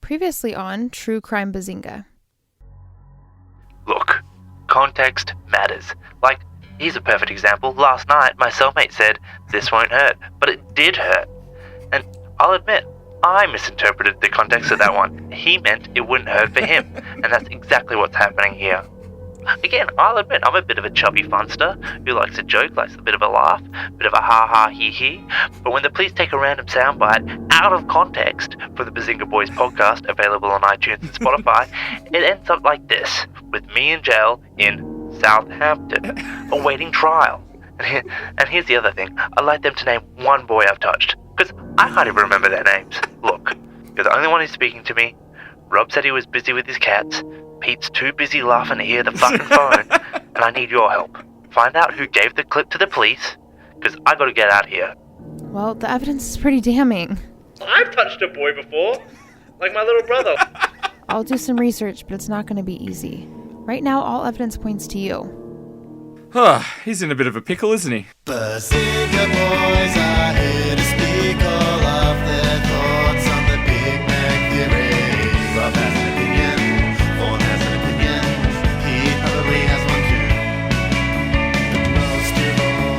Previously on True Crime Bazinga. Look, context matters. Like, here's a perfect example. Last night, my cellmate said, "This won't hurt," but it did hurt. And I'll admit, I misinterpreted the context of that one. He meant it wouldn't hurt for him, and that's exactly what's happening here. Again, I'll admit I'm a bit of a chubby funster who likes a joke, likes a bit of a laugh, a bit of a ha-ha hee-hee, but when the police take a random soundbite out of context for the Bazinga Boys podcast, available on iTunes and Spotify, it ends up like this, with me in jail in Southampton, awaiting trial. And here's the other thing, I'd like them to name one boy I've touched, because I can't even remember their names. Look, you're the only one who's speaking to me. Rob said he was busy with his cats. Pete's too busy laughing to hear the fucking phone, and I need your help. Find out who gave the clip to the police, because I gotta get out of here. Well, the evidence is pretty damning. I've touched a boy before, like my little brother. I'll do some research, but it's not going to be easy. Right now, all evidence points to you. He's in a bit of a pickle, isn't he? Bazinga boys are here to speak all of their thoughts on the Big Bang Theory. Rob has an opinion, Vorn has an opinion, Pete probably has one too. But most of all,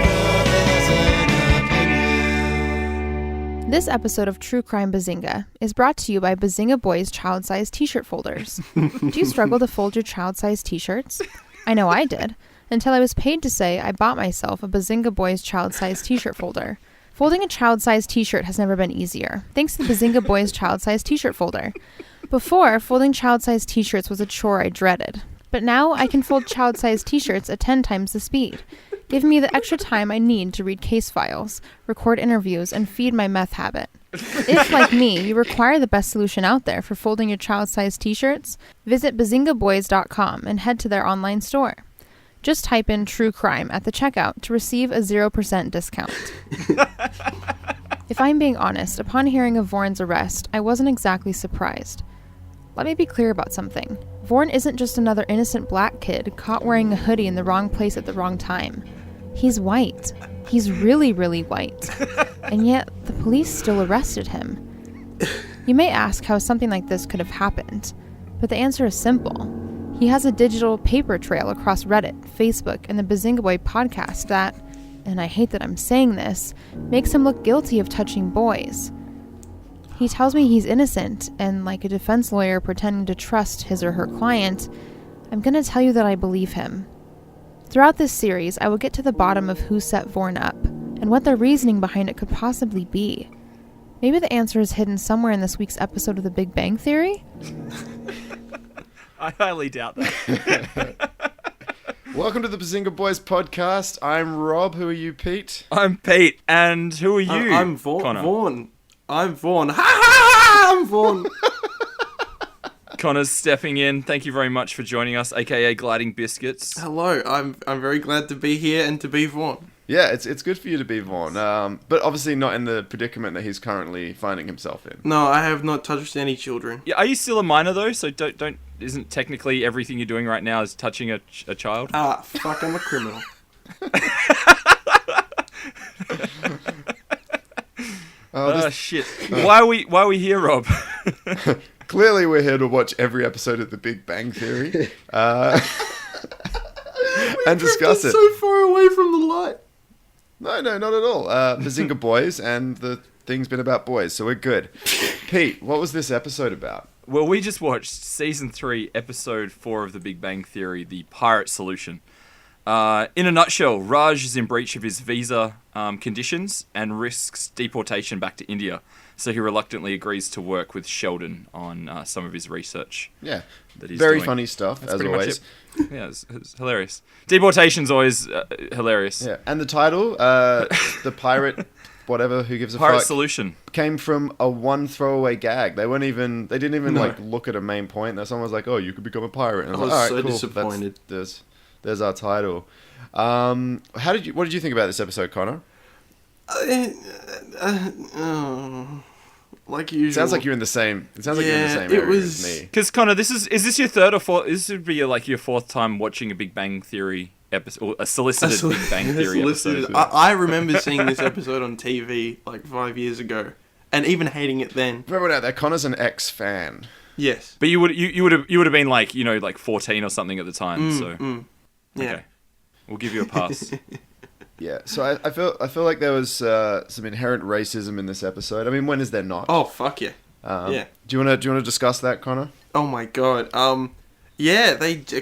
Rob has an opinion. This episode of True Crime Bazinga is brought to you by Bazinga Boys child-sized t-shirt folders. Do you struggle to fold your child-sized t-shirts? I know I did, until I was paid to say I bought myself a Bazinga Boys child-sized t-shirt folder. Folding a child-sized t-shirt has never been easier, thanks to the Bazinga Boys child-sized t-shirt folder. Before, folding child-sized t-shirts was a chore I dreaded, but now I can fold child-sized t-shirts at 10 times the speed, giving me the extra time I need to read case files, record interviews, and feed my meth habit. If, like me, you require the best solution out there for folding your child-sized t-shirts, visit bazingaboys.com and head to their online store. Just type in True Crime at the checkout to receive a 0% discount. If I'm being honest, upon hearing of Vorn's arrest, I wasn't exactly surprised. Let me be clear about something. Vorn isn't just another innocent black kid caught wearing a hoodie in the wrong place at the wrong time. He's white. He's really, really white. And yet, the police still arrested him. You may ask how something like this could have happened, but the answer is simple. He has a digital paper trail across Reddit, Facebook, and the Bazinga Boy podcast that, and I hate that I'm saying this, makes him look guilty of touching boys. He tells me he's innocent, and like a defense lawyer pretending to trust his or her client, I'm going to tell you that I believe him. Throughout this series, I will get to the bottom of who set Vorn up, and what their reasoning behind it could possibly be. Maybe the answer is hidden somewhere in this week's episode of The Big Bang Theory? I highly doubt that. Welcome to the Bazinga Boys podcast. I'm Rob. Who are you, Pete? I'm Pete, and who are you? I'm Vorn. Connor? Vorn. I'm Vorn. Ha ha! I'm Vorn. Connor's stepping in. Thank you very much for joining us, aka Gliding Biscuits. Hello. I'm very glad to be here and to be Vorn. Yeah, it's good for you to be Vorn, but obviously not in the predicament that he's currently finding himself in. No, I have not touched any children. Yeah, are you still a minor though? So don't isn't technically everything you're doing right now is touching a child? Fuck, I'm a criminal. Shit. Why are we here, Rob? Clearly we're here to watch every episode of The Big Bang Theory and discuss it. So far away from the light. No, not at all. Bazinga Boys, and the thing's been about boys, so we're good. Pete, what was this episode about? Well, we just watched Season 3, Episode 4 of The Big Bang Theory, The Pirate Solution. In a nutshell, Raj is in breach of his visa conditions and risks deportation back to India. So he reluctantly agrees to work with Sheldon on some of his research. Yeah, that he's very doing. funny stuff, That's as always. Yeah, it's hilarious. Deportation's always hilarious. Yeah, and the title, The Pirate... Whatever, who gives a Pirate fuck, Solution came from a one throwaway gag. They didn't even like look at a main point. That someone was like, "Oh, you could become a pirate." And I was like, so all right, cool. disappointed. There's our title. What did you think about this episode, Connor? Like usual. Sounds like you're in the same. It sounds like you're in the same it area was- as me. Because Connor, is this your third or fourth? This would be like your fourth time watching a Big Bang Theory episode, or a solicited Big Bang Theory episode. I remember seeing this episode on TV like 5 years ago, and even hating it then. For everyone out there, Connor's an ex-fan. Yes. But you would have been like, you know, like 14 or something at the time. Yeah. Okay, we'll give you a pass. Yeah, so I feel like there was some inherent racism in this episode. I mean, when is there not? Oh, fuck yeah. Yeah. Do you want to discuss that, Connor? Oh my god. Yeah,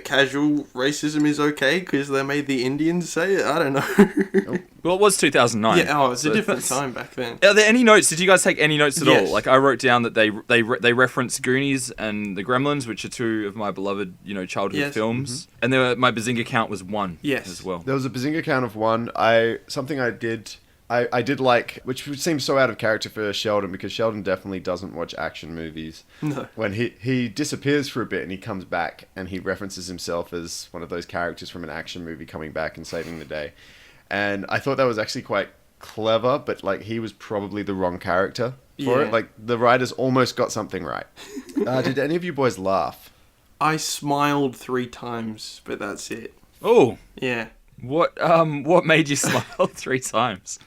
casual racism is okay because they made the Indians say it. I don't know. Well, it was 2009. Yeah, it's so a different that's- time back then. Are there any notes? Did you guys take any notes at Yes. all? Like, I wrote down that they reference Goonies and the Gremlins, which are two of my beloved, you know, childhood Yes. films. And my Bazinga count was 1 Yes. as well. There was a Bazinga count of 1. Something I did like, which seems so out of character for Sheldon, because Sheldon definitely doesn't watch action movies. No. When he disappears for a bit and he comes back and he references himself as one of those characters from an action movie coming back and saving the day. And I thought that was actually quite clever, but like he was probably the wrong character for Yeah. it. Like the writers almost got something right. Did any of you boys laugh? I smiled 3 times, but that's it. Oh, Yeah. what made you smile 3 times?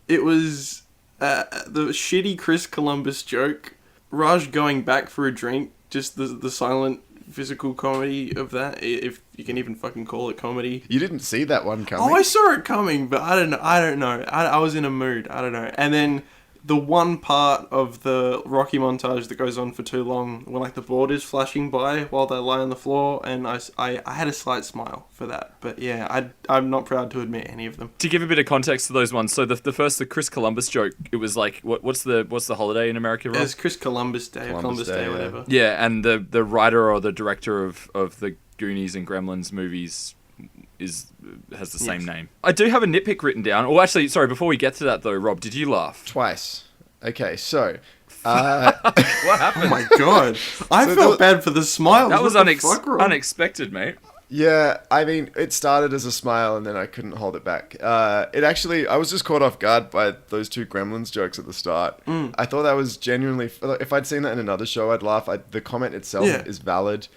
It was the shitty Chris Columbus joke, Raj going back for a drink, just the silent physical comedy of that, if you can even fucking call it comedy. You didn't see that one coming. Oh, I saw it coming, but I don't know. I was in a mood. I don't know. And then the one part of the Rocky montage that goes on for too long, when like the board is flashing by while they lie on the floor, and I had a slight smile for that. But yeah, I'm not proud to admit any of them. To give a bit of context to those ones, so the Chris Columbus joke, it was like, what's the holiday in America, Rob? It's Chris Columbus Day or Columbus Day, yeah. whatever. Yeah, and the writer or the director of the Goonies and Gremlins movies has the same Yes. name. I do have a nitpick written down. Oh, actually, sorry, before we get to that though, Rob, did you laugh? Twice. Okay, so What happened? Oh my god. I So felt bad for the smiles. That was What the fuck, Rob? unexpected, mate. yeah, I mean, it started as a smile and then I couldn't hold it back. I was just caught off guard by those 2 Gremlins jokes at the start. I thought that was genuinely, if I'd seen that in another show, I'd laugh. The comment itself Yeah. is valid.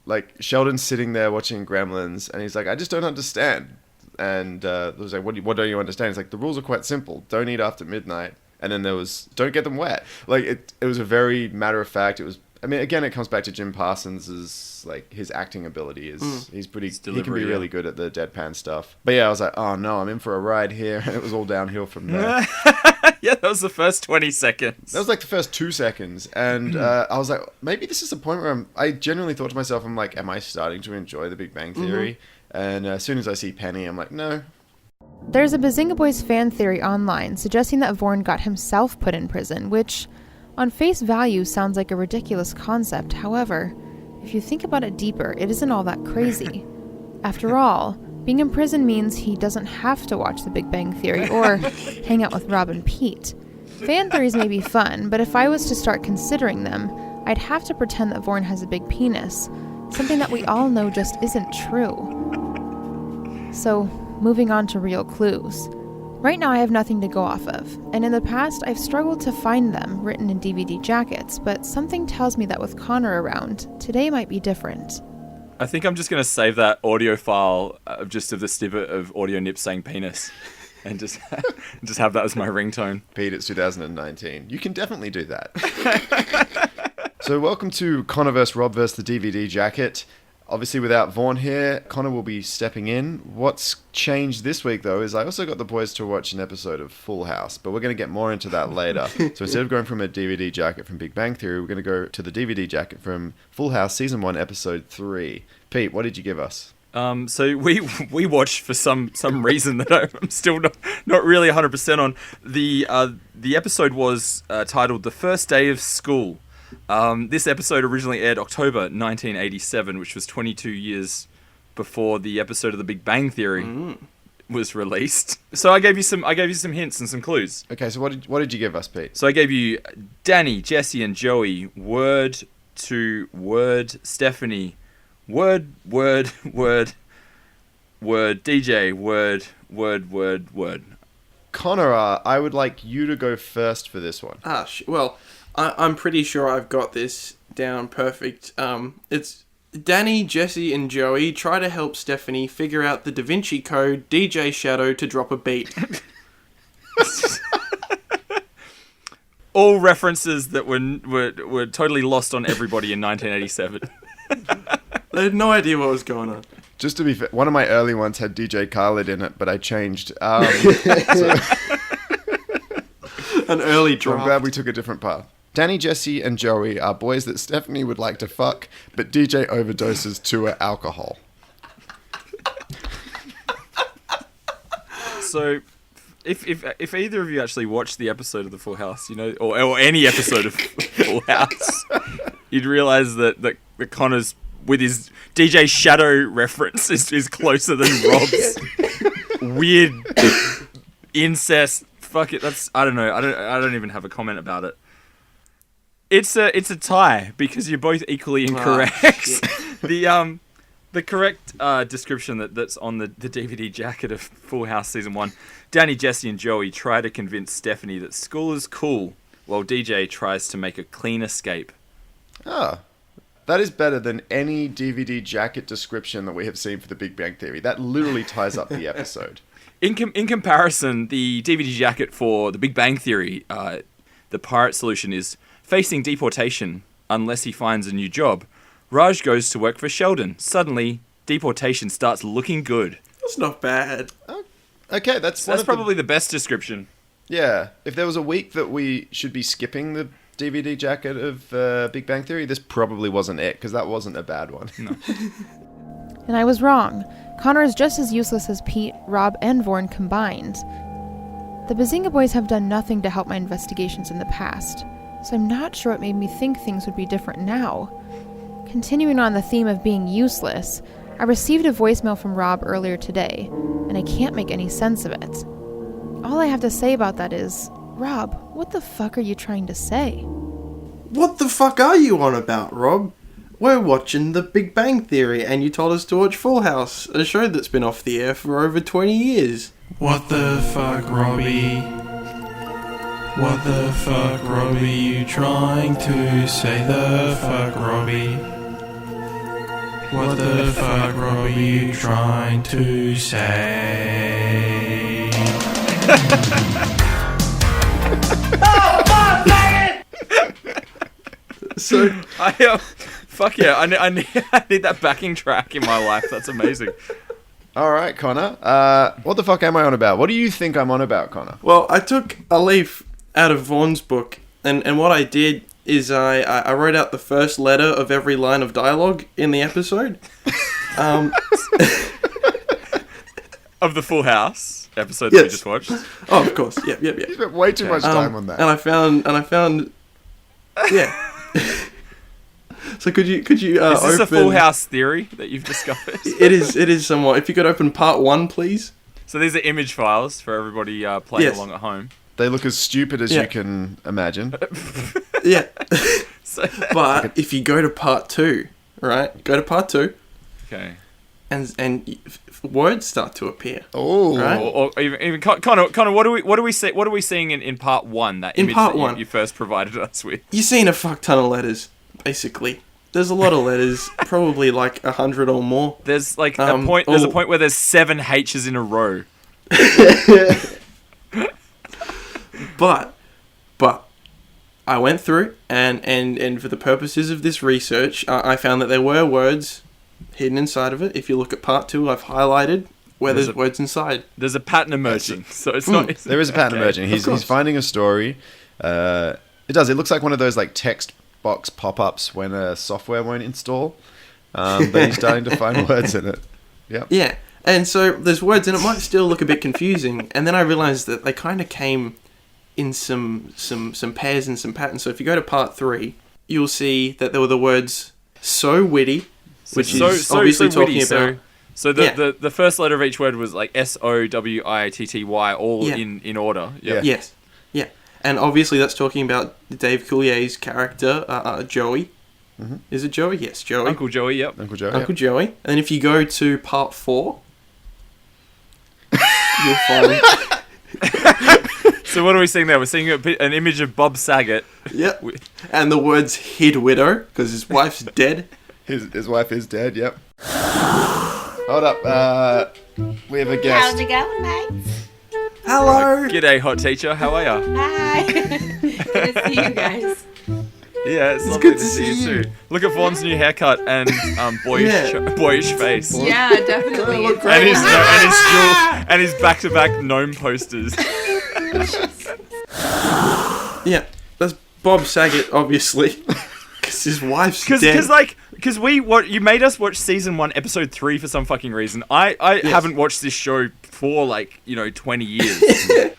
Like, Sheldon's sitting there watching Gremlins and he's like, I just don't understand. And it was like, what don't you understand? It's like, the rules are quite simple. Don't eat after midnight. And then there was, don't get them wet. Like, it was a very matter of fact. It was, I mean, again, it comes back to Jim Parsons' like, his acting ability is, he can be delivery, yeah. really good at the deadpan stuff. But yeah, I was like, oh no, I'm in for a ride here. And it was all downhill from there. Yeah, that was the first 20 seconds. That was like the first 2 seconds. And I was like, maybe this is the point where I genuinely thought to myself, I'm like, am I starting to enjoy The Big Bang Theory? And as soon as I see Penny, I'm like, no. There's a Bazinga Boys fan theory online suggesting that Vorn got himself put in prison, which, on face value, sounds like a ridiculous concept. However, if you think about it deeper, it isn't all that crazy. After all, being in prison means he doesn't have to watch The Big Bang Theory or hang out with Rob and Pete. Fan theories may be fun, but if I was to start considering them, I'd have to pretend that Vorn has a big penis, something that we all know just isn't true. So, moving on to real clues. Right now I have nothing to go off of, and in the past I've struggled to find them written in DVD jackets, but something tells me that with Connor around, today might be different. I think I'm just going to save that audio file of the snippet of Audionips saying penis and just have that as my ringtone. Pete, it's 2019. You can definitely do that. So welcome to Connor vs. Rob vs. the DVD jacket. Obviously, without Vorn here, Connor will be stepping in. What's changed this week, though, is I also got the boys to watch an episode of Full House, but we're going to get more into that later. So instead of going from a DVD jacket from Big Bang Theory, we're going to go to the DVD jacket from Full House Season 1, Episode 3. Pete, what did you give us? So we watched for some reason that I'm still not really 100% on. The episode was titled The First Day of School. This episode originally aired October 1987, which was 22 years before the episode of The Big Bang Theory was released. So I gave you some hints and some clues. Okay, so what did you give us, Pete? So I gave you Danny, Jesse, and Joey. Word to word. Stephanie. Word. DJ. Word. Connor, I would like you to go first for this one. Well, I'm pretty sure I've got this down perfect. It's Danny, Jesse, and Joey try to help Stephanie figure out the Da Vinci Code DJ Shadow to drop a beat. all references that were totally lost on everybody in 1987. They had no idea what was going on. Just to be fair, one of my early ones had DJ Khaled in it, but I changed. An early So I'm draft. glad we took a different path. Danny, Jesse, and Joey are boys that Stephanie would like to fuck, but DJ overdoses to her alcohol. So, if either of you actually watched the episode of The Full House, you know, or any episode of Full House, you'd realize that Connor's with his DJ Shadow reference is closer than Rob's weird incest. Fuck it, that's I don't know. I don't even have a comment about it. It's a tie because you're both equally incorrect. The correct description that's on the DVD jacket of Full House Season 1, Danny, Jesse, and Joey try to convince Stephanie that school is cool, while DJ tries to make a clean escape. Ah, that is better than any DVD jacket description that we have seen for The Big Bang Theory. That literally ties up the episode. In comparison, the DVD jacket for The Big Bang Theory, the pirate solution is facing deportation unless he finds a new job. Raj goes to work for Sheldon. Suddenly, deportation starts looking good. That's not bad. Okay, that's probably the best description. Yeah, if there was a week that we should be skipping the DVD jacket of Big Bang Theory, this probably wasn't it, because that wasn't a bad one. No. And I was wrong. Connor is just as useless as Pete, Rob, and Vorn combined. The Bazinga boys have done nothing to help my investigations in the past, so I'm not sure what made me think things would be different now. Continuing on the theme of being useless, I received a voicemail from Rob earlier today, and I can't make any sense of it. All I have to say about that is, Rob, what the fuck are you trying to say? What the fuck are you on about, Rob? We're watching The Big Bang Theory, and you told us to watch Full House, a show that's been off the air for over 20 years. What the fuck, Robbie? What the fuck, Robbie? You trying to say the fuck, Robbie? What the fuck, Robbie? You trying to say? So, Fuck yeah, I need that backing track in my life. That's amazing. All right, Connor. What the fuck am I on about? What do you think I'm on about, Connor? well, I took a leaf out of Vaughn's book, and what I did is I wrote out the first letter of every line of dialogue in the episode. Of the Full House episode that we Yes. just watched. Oh, of course. Yep. You spent way too much time on that. And I found, yeah. So could you Is this open? a Full House theory that you've discovered? It is somewhat. If you could open part 1, please. So these are image files for everybody playing Yes. along at home. They look as stupid as Yeah. you can imagine. Yeah. So, But if you go to part 2, right? Go to part 2, okay. and words start to appear. Oh, Right. Or even Connor, what are we seeing in part 1? That In image part that one. you first provided us with. You've seen a fuck ton of letters, basically. There's a lot of letters, probably like 100 or more. There's like a point. There's a point where there's 7 H's in a row. But I went through and for the purposes of this research, I found that there were words hidden inside of it. If you look at part 2, I've highlighted where There's there's a- words inside. There's a pattern emerging, so it's not. It's, there is a pattern okay. emerging. He's course. finding a story. It does. It looks like one of those like text box pop-ups when a software won't install. But he's starting to find words in it. Yep. Yeah, and so there's words, and it might still look a bit confusing. And then I realised that they kind of came in some pairs and some patterns. So if you go to part 3, you'll see that there were the words "so witty," which is obviously talking witty, about. So the first letter of each word was like SOWITTY, all Yeah. in order. Yep. Yeah. Yes, yeah, and obviously that's talking about Dave Coulier's character, Joey. Mm-hmm. Is it Joey? Yes, Joey. Uncle Joey. Yep. Uncle Joe. Uncle Joey. And then if you go to part 4, you'll find. So what are we seeing there? We're seeing an image of Bob Saget. Yep. And the words "hid widow" because his wife's dead. His wife is dead. Yep. Hold up. We have a guest. How's it going, mates? Hello. G'day, hot teacher. How are ya? Hi. Good to see you guys. Yeah, it's lovely good to to see see you you. too. Look at Vorn's new haircut and boyish Yeah. boyish face. Yeah, definitely. look It's great. And his back-to-back gnome posters. Yeah, that's Bob Saget, obviously, because his wife's dead. Because you made us watch season 1, episode 3 for some fucking reason. I haven't watched this show for 20 years.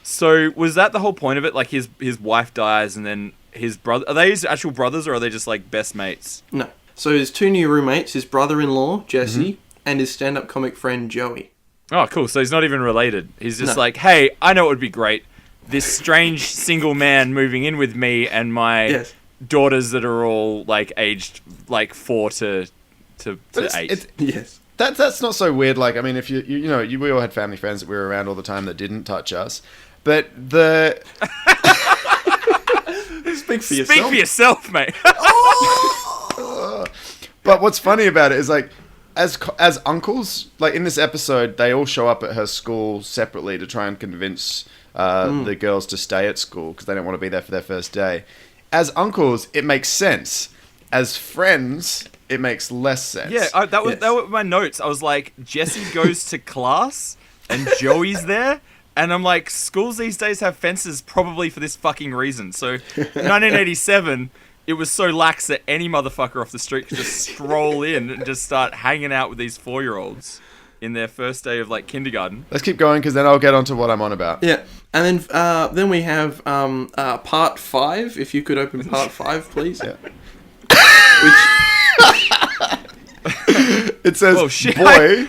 So was that the whole point of it? Like his wife dies and then his brother, are they his actual brothers or are they just like best mates? No. So his two new roommates, his brother-in-law Jesse, and his stand-up comic friend Joey. Oh, cool. So he's not even related. He's just No. like, hey, I know it would be great. This strange single man moving in with me and my Yes. daughters that are all like aged like 4 to But 8. Yes. That's not so weird. Like, I mean, if we all had family friends that we were around all the time that didn't touch us. But the Speak for Speak yourself. for yourself, mate. but what's funny about it is like, as uncles, like in this episode, they all show up at her school separately to try and convince the girls to stay at school because they don't want to be there for their first day. As uncles, it makes sense. As friends, it makes less sense. Yeah, that was my notes. I was like, Jesse goes to class and Joey's there. And I'm like, schools these days have fences probably for this fucking reason. So, 1987, it was so lax that any motherfucker off the street could just stroll in and just start hanging out with these 4-year-olds in their first day of like kindergarten. Let's keep going because then I'll get onto what I'm on about. Yeah, and then we have part 5. If you could open part 5, please. Yeah. Which It says, Oh, shit. boy,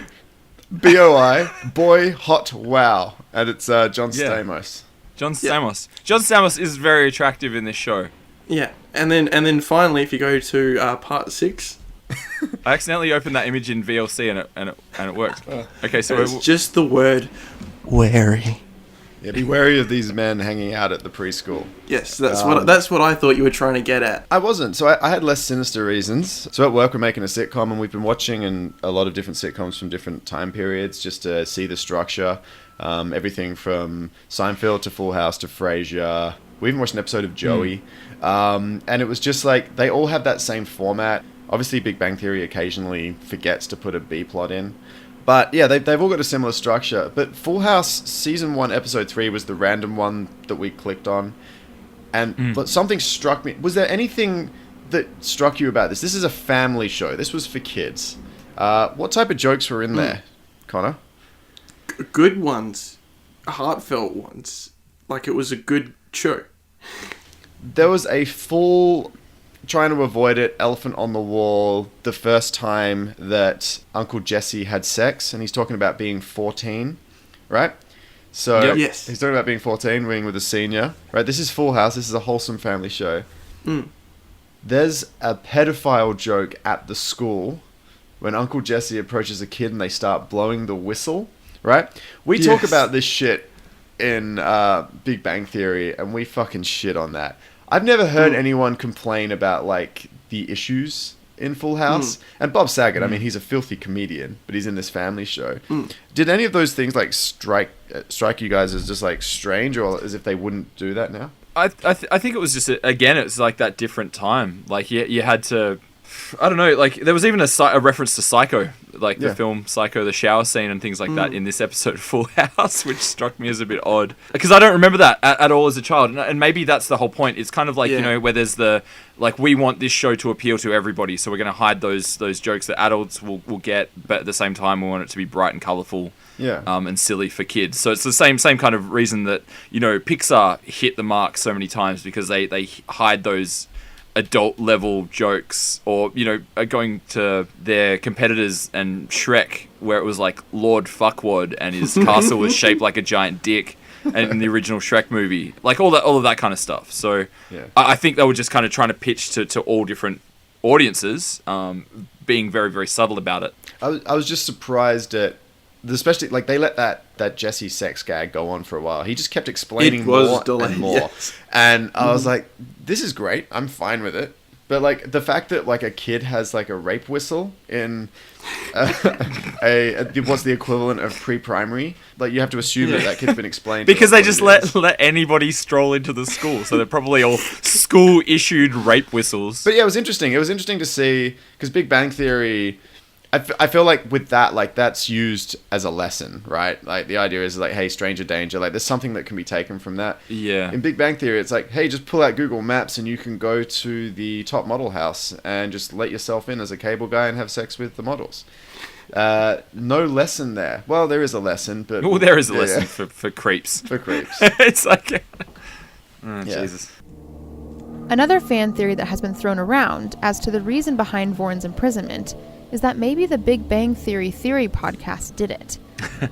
B-O-I, boy, hot wow. And it's John Stamos. John Stamos. John Stamos is very attractive in this show. yeah, and then finally, if you go to part 6, I accidentally opened that image in VLC and it worked. Okay, so it's just the word wary. Yeah, be wary of these men hanging out at the preschool. Yes, that's what I thought you were trying to get at. I wasn't. So I had less sinister reasons. So at work, we're making a sitcom, and we've been watching a lot of different sitcoms from different time periods just to see the structure. Everything from Seinfeld to Full House to Frasier. We even watched an episode of Joey. And it was just like, they all have that same format. Obviously, Big Bang Theory occasionally forgets to put a B-plot in. But yeah, they've all got a similar structure. But Full House Season 1, Episode 3 was the random one that we clicked on. And something struck me. Was there anything that struck you about this? This is a family show. This was for kids. What type of jokes were in there, Connor? Good ones, heartfelt ones. Like it was a good show. There was a full, trying to avoid it, elephant on the wall, the first time that Uncle Jesse had sex, and he's talking about being 14, right? So Yep. Yes. he's talking about being 14, being with a senior, right? This is Full House. This is a wholesome family show. There's a pedophile joke at the school when Uncle Jesse approaches a kid and they start blowing the whistle, right? We talk Yes. about this shit in Big Bang Theory, and we fucking shit on that. I've never heard anyone complain about like the issues in Full House. And Bob Saget, I mean, he's a filthy comedian, but he's in this family show. Did any of those things like strike you guys as just like strange, or as if they wouldn't do that now? I think it was just again, it's like that different time. Like you had to, I don't know. Like there was even a reference to Psycho, like the film Psycho, the shower scene and things like that in this episode of Full House, which struck me as a bit odd because I don't remember that at all as a child. And maybe that's the whole point. It's kind of like you know where there's the like we want this show to appeal to everybody, so we're going to hide those jokes that adults will get, but at the same time we want it to be bright and colourful. Yeah. And silly for kids. So it's the same kind of reason that, you know, Pixar hit the mark so many times because they hide those adult level jokes, or, you know, going to their competitors and Shrek, where it was like Lord Fuckwad and his castle was shaped like a giant dick, and in the original Shrek movie, like all of that kind of stuff. So I think they were just kind of trying to pitch to all different audiences, being very, very subtle about it. I was just surprised at, especially like they let that Jesse sex gag go on for a while. He just kept explaining more and more. Yes. And I was like, this is great. I'm fine with it. But like the fact that like a kid has like a rape whistle in what's the equivalent of pre-primary, like you have to assume that kid's been explained. Because to they us just what it is. let anybody stroll into the school, so they're probably all school-issued rape whistles. But yeah, it was interesting. It was interesting to see because Big Bang Theory. I feel like with that, like that's used as a lesson, right? Like the idea is like, hey, stranger danger. Like there's something that can be taken from that. Yeah. In Big Bang Theory, it's like, hey, just pull out Google Maps and you can go to the top model house and just let yourself in as a cable guy and have sex with the models. No lesson there. Well, there is a lesson, but Well, there is a lesson for creeps. for creeps. It's like, oh, Yeah. Jesus. Another fan theory that has been thrown around as to the reason behind Vorn's imprisonment is that maybe the Big Bang Theory podcast did it.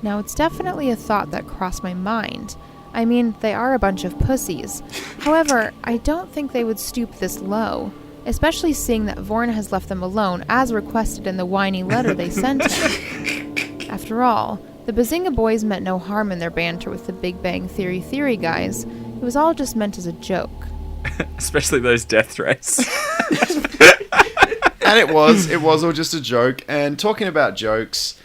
Now, it's definitely a thought that crossed my mind. I mean, they are a bunch of pussies. However, I don't think they would stoop this low, especially seeing that Vorn has left them alone as requested in the whiny letter they sent him. After all, the Bazinga boys meant no harm in their banter with the Big Bang Theory guys. It was all just meant as a joke. Especially those death threats. And it was all just a joke. And talking about jokes,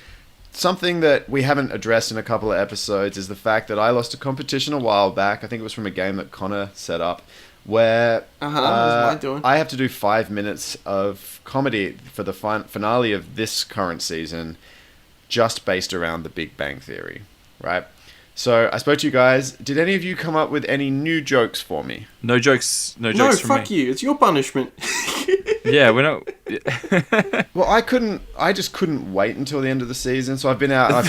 something that we haven't addressed in a couple of episodes is the fact that I lost a competition a while back. I think it was from a game that Connor set up, where that was my doing. I have to do 5 minutes of comedy for the finale of this current season, just based around the Big Bang Theory, right? So I spoke to you guys. Did any of you come up with any new jokes for me? No jokes. No No, jokes from fuck me. you. It's your punishment. Yeah, we're not. Well, I just couldn't wait until the end of the season. So I've been out. I've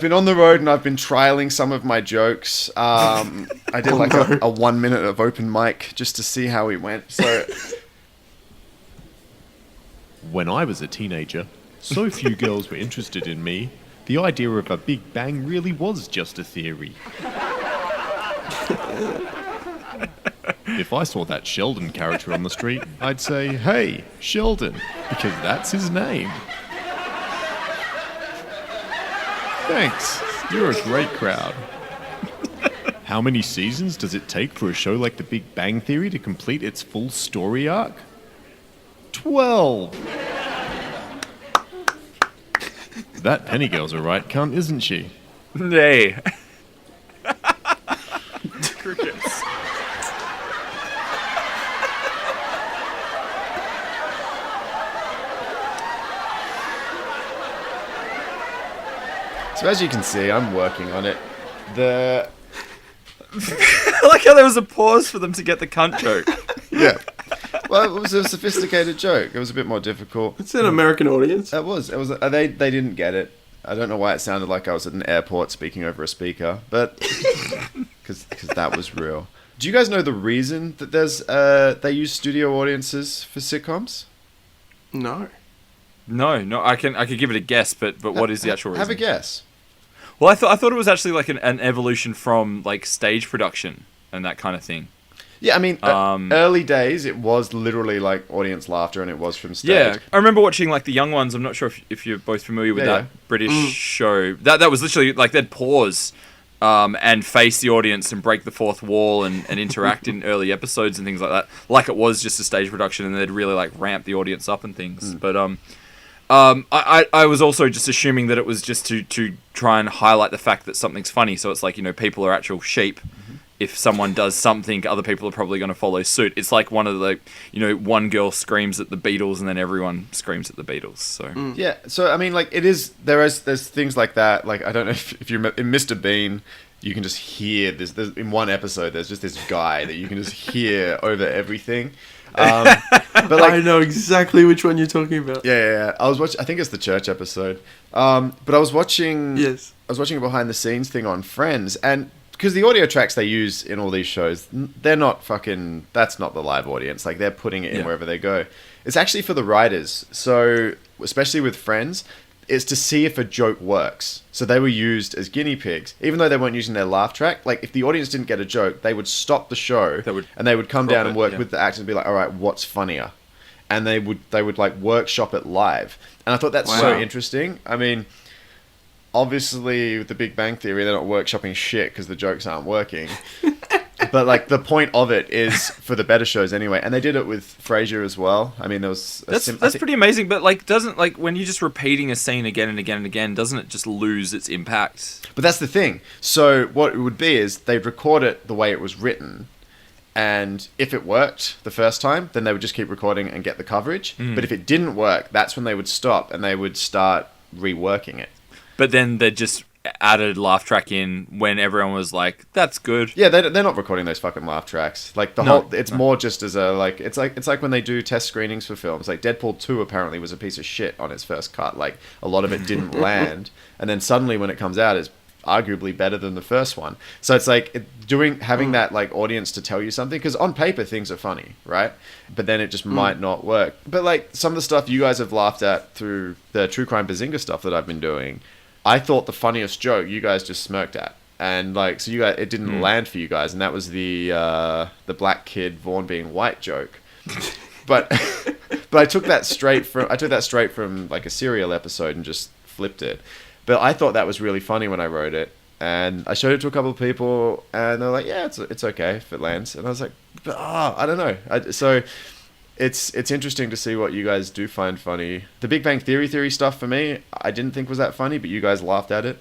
been on the road and I've been trialing some of my jokes. I did a 1 minute of open mic just to see how we went. So When I was a teenager, so few girls were interested in me, the idea of a Big Bang really was just a theory. If I saw that Sheldon character on the street, I'd say, "Hey, Sheldon," because that's his name. Thanks. You're a great crowd. How many seasons does it take for a show like The Big Bang Theory to complete its full story arc? 12. That Penny girl's a right cunt, isn't she? Hey. Crickets. So as you can see, I'm working on it. I like how there was a pause for them to get the cunt joke. Yeah. Well, it was a sophisticated joke. It was a bit more difficult. It's an American audience. It was. They didn't get it. I don't know why it sounded like I was at an airport speaking over a speaker, but because that was real. Do you guys know the reason that they use studio audiences for sitcoms? No. No, I could give it a guess, but what is the actual reason? Have a guess. Well, I thought it was actually like an evolution from like stage production and that kind of thing. Yeah, I mean, early days it was literally like audience laughter, and it was from stage. Yeah, I remember watching like The Young Ones. I'm not sure if you're both familiar with that British show. That was literally like they'd pause and face the audience and break the fourth wall and interact in early episodes and things like that. Like it was just a stage production, and they'd really like ramp the audience up and things. But I was also just assuming that it was just to try and highlight the fact that something's funny. So it's like, people are actual sheep. If someone does something, other people are probably going to follow suit. It's like one of the, one girl screams at the Beatles and then everyone screams at the Beatles. So Yeah, so I mean, like there's things like that. Like I don't know if you're in Mr. Bean, you can just hear this. There's, in one episode, there's just this guy that you can just hear over everything. But like, I know exactly which one you're talking about. Yeah. I was watching. I think it's the church episode. But I was watching. Yes. I was watching a behind the scenes thing on Friends, and because the audio tracks they use in all these shows, they're not fucking. That's not the live audience. Like they're putting it in wherever they go. It's actually for the writers. So especially with Friends, it's to see if a joke works. So they were used as guinea pigs, even though they weren't using their laugh track. Like if the audience didn't get a joke, they would stop the show and they would come down and work with the actors and be like, all right, what's funnier? And they would like workshop it live. And I thought that's so interesting. I mean, obviously with the Big Bang Theory, they're not workshopping shit because the jokes aren't working. But But like the point of it is for the better shows anyway, and they did it with Frasier as well. I mean, there was That's pretty amazing, but like, doesn't like when you're just repeating a scene again and again and again, doesn't it just lose its impact? But that's the thing. So what it would be is they'd record it the way it was written, and if it worked the first time, then they would just keep recording and get the coverage. But if it didn't work, that's when they would stop and they would start reworking it. But then they just added laugh track in when everyone was like, "That's good." Yeah, they're not recording those fucking laugh tracks. Like it's more just as a like it's like when they do test screenings for films. Like Deadpool 2 apparently was a piece of shit on its first cut. Like a lot of it didn't land, and then suddenly when it comes out, it's arguably better than the first one. So it's like having that like audience to tell you something, because on paper things are funny, right? But then it just might not work. But like some of the stuff you guys have laughed at through the True Crime Bazinga stuff that I've been doing, I thought the funniest joke you guys just smirked at, and like so you guys, it didn't land for you guys, and that was the black kid Vorn being white joke. But I took that straight from like a serial episode and just flipped it. But I thought that was really funny when I wrote it, and I showed it to a couple of people, and they're like, "Yeah, it's okay if it lands." And I was like, I don't know. So it's interesting to see what you guys do find funny. The Big Bang Theory stuff for me, I didn't think was that funny, but you guys laughed at it.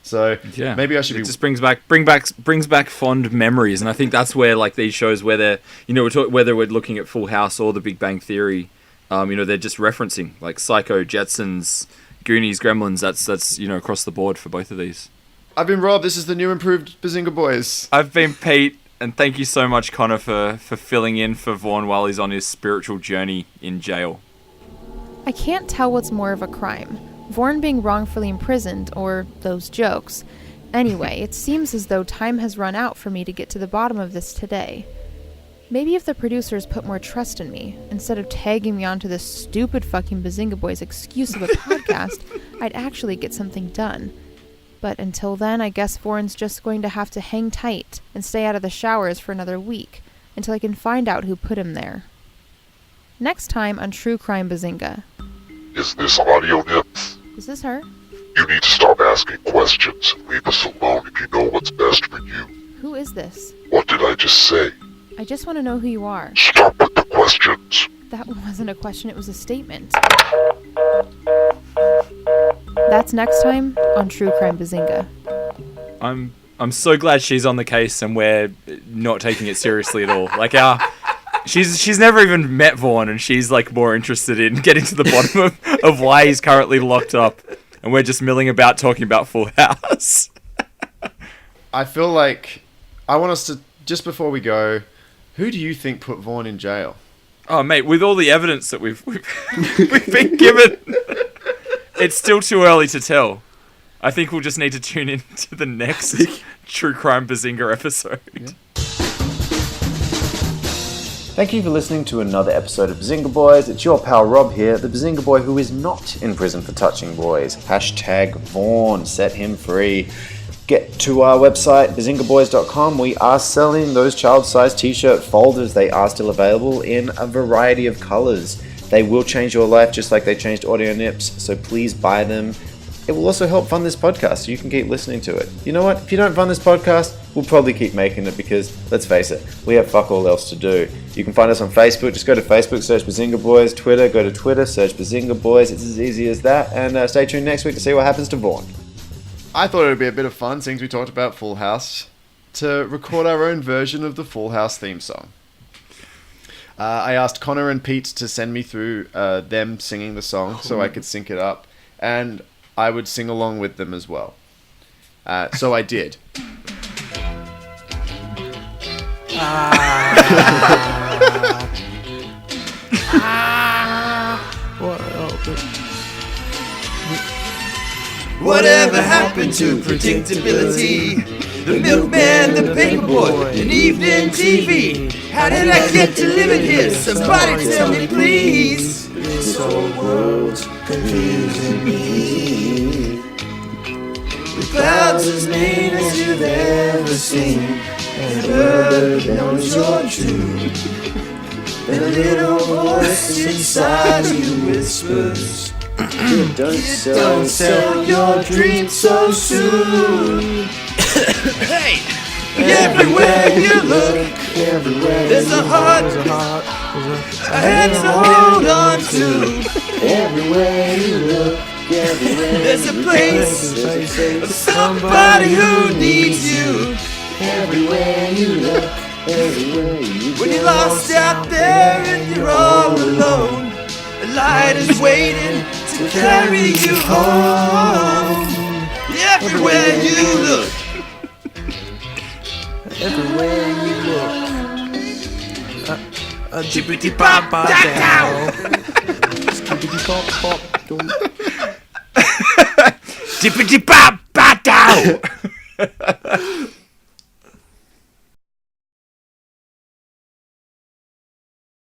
So yeah, maybe I should. It just brings back fond memories, and I think that's where like these shows, whether whether we're looking at Full House or The Big Bang Theory, they're just referencing like Psycho, Jetsons, Goonies, Gremlins. That's across the board for both of these. I've been Rob. This is the new improved Bazinga Boys. I've been Pete, and thank you so much, Connor, for filling in for Vorn while he's on his spiritual journey in jail. I can't tell what's more of a crime, Vorn being wrongfully imprisoned or those jokes. Anyway, it seems as though time has run out for me to get to the bottom of this today. Maybe if the producers put more trust in me, instead of tagging me onto this stupid fucking Bazinga Boys excuse of a podcast, I'd actually get something done. But until then, I guess Vorn's just going to have to hang tight and stay out of the showers for another week, until I can find out who put him there. Next time on True Crime Bazinga. Is this Audionips? Is this her? You need to stop asking questions and leave us alone if you know what's best for you. Who is this? What did I just say? I just want to know who you are. Stop with the questions. That wasn't a question, it was a statement. That's next time on True Crime Bazinga. I'm so glad she's on the case and we're not taking it seriously at all. Like she's never even met Vorn, and she's like more interested in getting to the bottom of why he's currently locked up, and we're just milling about talking about Full House. I feel like I want us to, just before we go, who do you think put Vorn in jail? Oh mate, with all the evidence that we've been given, it's still too early to tell. I think we'll just need to tune in to the next True Crime Bazinga episode. Yeah. Thank you for listening to another episode of Bazinga Boys. It's your pal Rob here, the Bazinga boy who is not in prison for touching boys. Hashtag Vorn, set him free. Get to our website, bazingaboys.com. We are selling those child-sized t-shirt folders. They are still available in a variety of colors. They will change your life just like they changed Audionips, so please buy them. It will also help fund this podcast so you can keep listening to it. You know what? If you don't fund this podcast, we'll probably keep making it because, let's face it, we have fuck all else to do. You can find us on Facebook. Just go to Facebook, search Bazinga Boys. Twitter, go to Twitter, search Bazinga Boys. It's as easy as that. And stay tuned next week to see what happens to Vorn. I thought it would be a bit of fun, since we talked about Full House, to record our own version of the Full House theme song. I asked Connor and Pete to send me through them singing the song so I could sync it up, and I would sing along with them as well. So I did. Whatever happened to predictability? The milkman, the paperboy, and evening TV. How did I get to live in here? Somebody tell me, please. This whole world's confusing me. The clouds as mean as you've ever seen. And a bird knows you're true. And a little voice inside you whispers, don't sell your dreams so soon. Hey, Everywhere you look, there's a heart, a hand to hold on to. Everywhere you look, there's a place of somebody who needs you. Everywhere you look, when you're lost out there and you're all alone, a light is waiting to carry you home. Everywhere you look. Everywhere you look, a jibbity pop pop down, skibbity pop pop down, jibbity pop pop down.